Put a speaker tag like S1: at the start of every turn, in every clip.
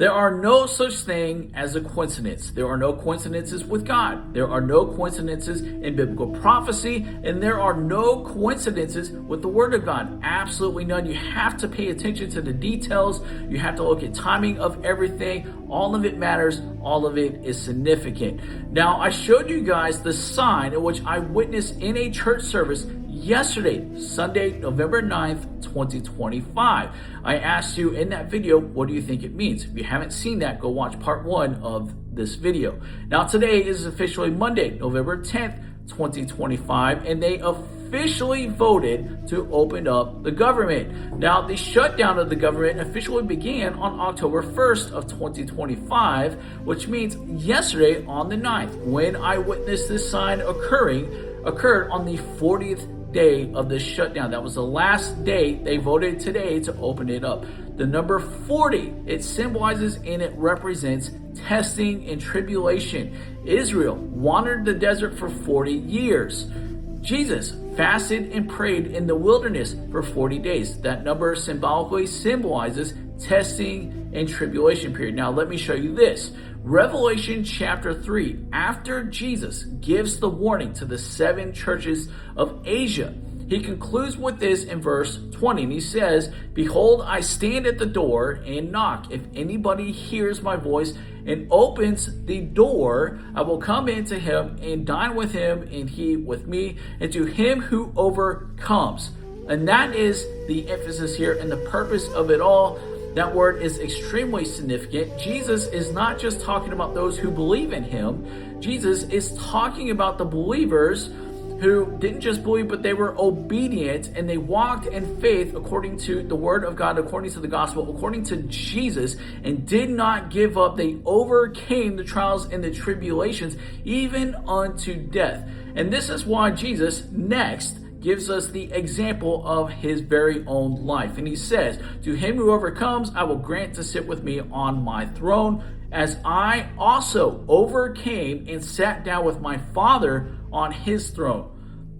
S1: There are no such thing as a coincidence. There are no coincidences with God. There are no coincidences in biblical prophecy, and there are no coincidences with the Word of God. Absolutely none. You have to pay attention to the details. You have to look at timing of everything. All of it matters. All of it is significant. Now, I showed you guys the sign in which I witnessed in a church service yesterday, Sunday, November 9th, 2025. I asked you in that video, what do you think it means? If you haven't seen that, go watch part 1 of this video. Now, today is officially Monday, November 10th, 2025, and they officially voted to open up the government. Now, the shutdown of the government officially began on October 1st of 2025, which means yesterday on the 9th, when I witnessed this sign occurred on the 40th day of the shutdown. That was the last day. They voted today to open it up. The number 40, it symbolizes and it represents testing and tribulation. Israel wandered the desert for 40 years. Jesus fasted and prayed in the wilderness for 40 days. That number symbolically symbolizes testing and tribulation period. Now, let me show you this. Revelation chapter 3, after Jesus gives the warning to the 7 churches of Asia, he concludes with this in verse 20, and he says, "Behold, I stand at the door and knock. If anybody hears my voice and opens the door, I will come into him and dine with him, and he with me, and to him who overcomes." And that is the emphasis here and the purpose of it all. That word is extremely significant. Jesus is not just talking about those who believe in him. Jesus is talking about the believers who didn't just believe, but they were obedient and they walked in faith according to the word of God, according to the gospel, according to Jesus, and did not give up. They overcame the trials and the tribulations, even unto death. And this is why Jesus next gives us the example of his very own life. And he says, "To him who overcomes, I will grant to sit with me on my throne, as I also overcame and sat down with my Father on his throne.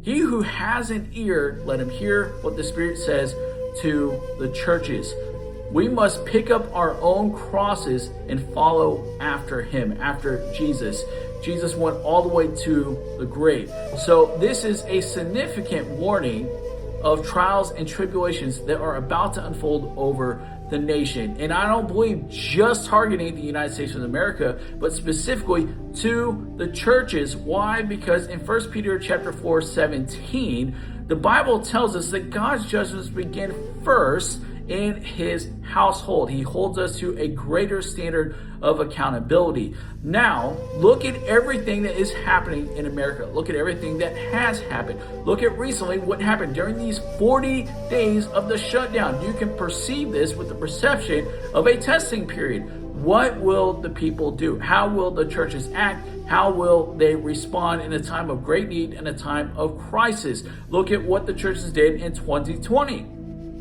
S1: He who has an ear, let him hear what the Spirit says to the churches." We must pick up our own crosses and follow after him, after Jesus. Jesus went all the way to the grave. So this is a significant warning of trials and tribulations that are about to unfold over the nation. And I don't believe just targeting the United States of America, but specifically to the churches. Why? Because in 1 Peter chapter 4:17, the Bible tells us that God's judgments begin first in his household. He holds us to a greater standard of accountability. Now, look at everything that is happening in America. Look at everything that has happened. Look at recently what happened during these 40 days of the shutdown. You can perceive this with the perception of a testing period. What will the people do? How will the churches act? How will they respond in a time of great need and a time of crisis? Look at what the churches did in 2020.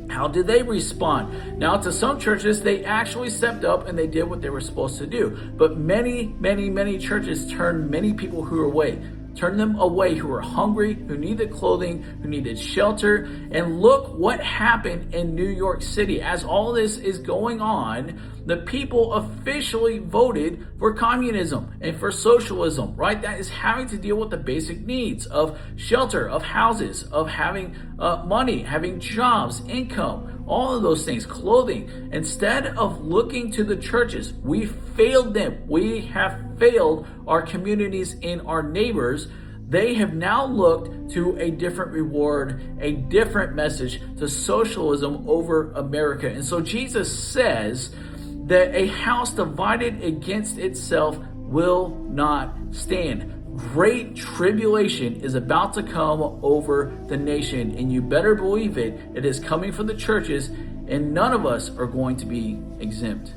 S1: How did they respond? Now, to some churches, they actually stepped up and they did what they were supposed to do. But many churches turned many people who were away. Turned them away who were hungry, who needed clothing, who needed shelter. And look what happened in New York City. As all this is going on, the people officially voted for communism and for socialism, right? That is having to deal with the basic needs of shelter, of houses, of having money, having jobs, income, all of those things, clothing. Instead of looking to the churches, we failed them. We have failed our communities and our neighbors. They have now looked to a different reward, a different message, to socialism over America. And so Jesus says that a house divided against itself will not stand. Great tribulation is about to come over the nation, and you better believe it. It is coming for the churches, and none of us are going to be exempt.